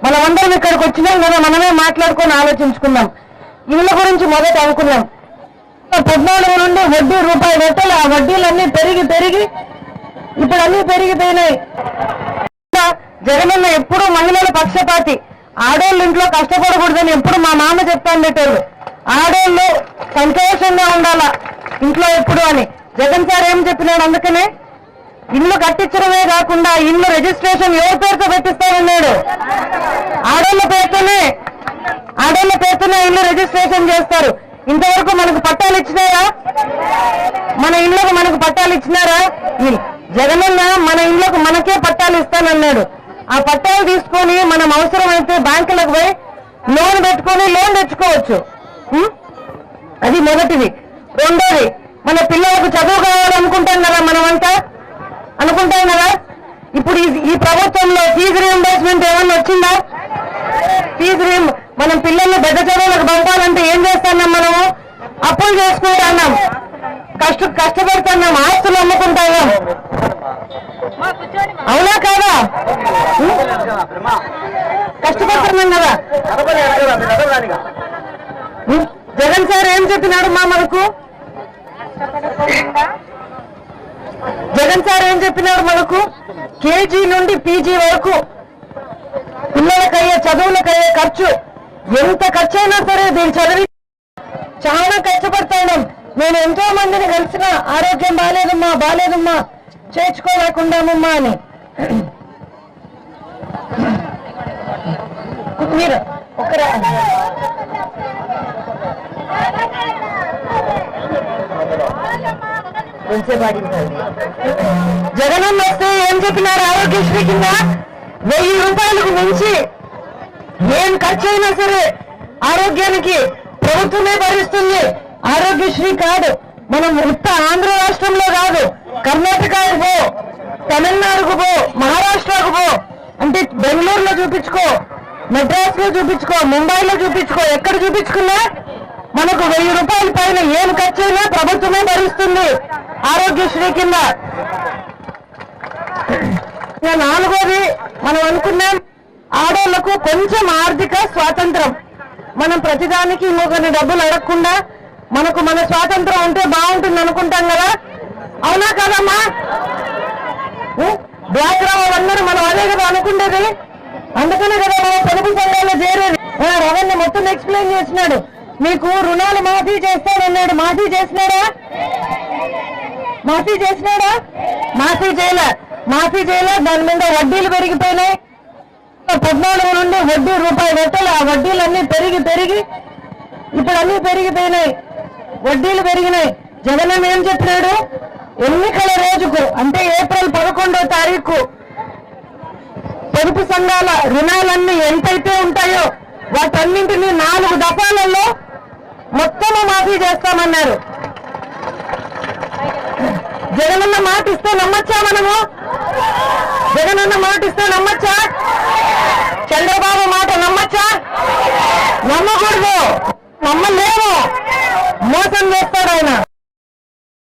మనమందరం ఇక్కడికి వచ్చినాం కదా, మనమే మాట్లాడుకొని ఆలోచించుకుందాం. ఇళ్ళ గురించి మొదట అనుకున్నాం. 14 నుండి వడ్డీ రూపాయి పెట్టాలి. ఆ వడ్డీలన్నీ పెరిగి ఇప్పుడు అన్నీ పెరిగిపోయినాయి. జగనన్న ఎప్పుడు మహిళల పక్షపాతి. ఆడోళ్ళు ఇంట్లో కష్టపడకూడదని ఎప్పుడు మా మామ చెప్తాను పెట్టారు. ఆడోళ్ళు సంతోషంగా ఉండాలా ఇంట్లో ఎప్పుడు అని జగన్ సార్ ఏం చెప్పినాడు. అందుకనే ఇల్లు కట్టించడమే కాకుండా ఇల్లు రిజిస్ట్రేషన్ ఎవరి పేరుతో పెట్టిస్తారన్నాడు. ఆడోళ్ళ పేరుతోనే ఇల్లు రిజిస్ట్రేషన్ చేస్తారు. ఇంతవరకు మనకు పట్టాలు ఇచ్చినారా? మన ఇళ్లకు మనకు పట్టాలు ఇచ్చినారా? జగనన్న మన ఇళ్లకు మనకే పట్టాలు ఇస్తానన్నాడు. ఆ పట్టాలు తీసుకొని మనం అవసరమైతే బ్యాంకులకు పోయి లోన్ పెట్టుకొని లోన్ తెచ్చుకోవచ్చు. అది మొదటిది. రెండోది, మన పిల్లలకు చదువు కావాలనుకుంటాం కదా, మనమంతా అనుకుంటాం కదా. ఇప్పుడు ఈ ప్రభుత్వంలో ఫీజు రీఎంబర్స్మెంట్ ఏమన్నా వచ్చిందా? మనం పిల్లల్ని పెద్ద చదువులకు పంపాలంటే ఏం చేస్తున్నాం? మనము అప్పులు చేసుకుంటున్నాం, కష్టపడుతున్నాం, ఆస్తులు అమ్ముకుంటున్నాం. అవునా కాదా? కష్టపడుతున్నాం కదా. జగన్ సార్ ఏం చెప్పినాడు మనకు? కేజీ నుండి పీజీ వరకు పిల్లలకయ్యే చదువులకయ్యే ఖర్చు ఎంత ఖర్చు అయినా సరే దీన్ని చదివి చాలా కష్టపడతాం. నేను ఎంతో మందిని కలిసిన ఆరోగ్యం బాలేదమ్మా చేర్చుకోలేకుండామమ్మా అని. మీరు ఒకరా జగనన్న వస్తే ఏం చెప్పినారు? ఆరోగ్యశ్రీ కింద 1000 రూపాయలకు మించి ఏం ఖర్చు అయినా సరే ఆరోగ్యానికి ప్రభుత్వమే భరిస్తుంది. ఆరోగ్యశ్రీ కాదు, మనం ఉత్త ఆంధ్ర రాష్ట్రంలో కాదు, కర్ణాటకకు పో, తమిళనాడుకు పో, మహారాష్ట్రకు పో, అంటే బెంగళూరులో చూపించుకో, మెడ్రాస్ లో చూపించుకో, ముంబైలో చూపించుకో, ఎక్కడ చూపించుకున్నా మనకు 1000 రూపాయల పైన ఏం ఖర్చు అయినా ప్రభుత్వమే భరిస్తుంది ఆరోగ్యశ్రీ కింద. నాలుగోది, మనం అనుకున్నాం ఆడోళ్లకు కొంచెం ఆర్థిక స్వాతంత్రం. మనం ప్రతిదానికి ఇంకొకరిని డబ్బులు అడగకుండా మనకు మన స్వాతంత్రం ఉంటే బాగుంటుంది అనుకుంటాం కదా. అవునా కదమ్మా? డ్వాక్రా వాళ్ళందరూ మనం అదే కదా అనుకుంటేది. అందుకనే కదా మనం పొదుపు సంఘాల్లో చేరేది. రవణ్ణి మొత్తం ఎక్స్ప్లెయిన్ చేసినాడు. మీకు రుణాలు మాఫీ చేస్తానన్నాడు. మాఫీ చేసినాడా? మాఫీ చేయలే. దాని మీద వడ్డీలు పెరిగిపోయినాయి. 14 నుండి వడ్డీ రూపాయి పెట్టాలి. ఆ వడ్డీలన్నీ పెరిగి ఇప్పుడు అన్నీ పెరిగిపోయినాయి. వడ్డీలు పెరిగినాయి. జగన్ ఏం చెప్పినాడు? ఎన్నికల రోజుకు అంటే ఏప్రిల్ 11వ తారీఖు పొదుపు సంఘాల రుణాలన్నీ ఎంతైతే ఉంటాయో వాటన్నింటినీ 4 దఫాలలో మొత్తము మాఫీ చేస్తామన్నారు. జగనన్న మాట ఇస్తే నమ్మచ్చా? జగనన్న మాట ఇస్తే నమ్మచ్చా? చంద్రబాబు మాట నమ్మచ్చా? నమ్మకూడదు, నమ్మలేము. మోసం చేస్తాడు ఆయన.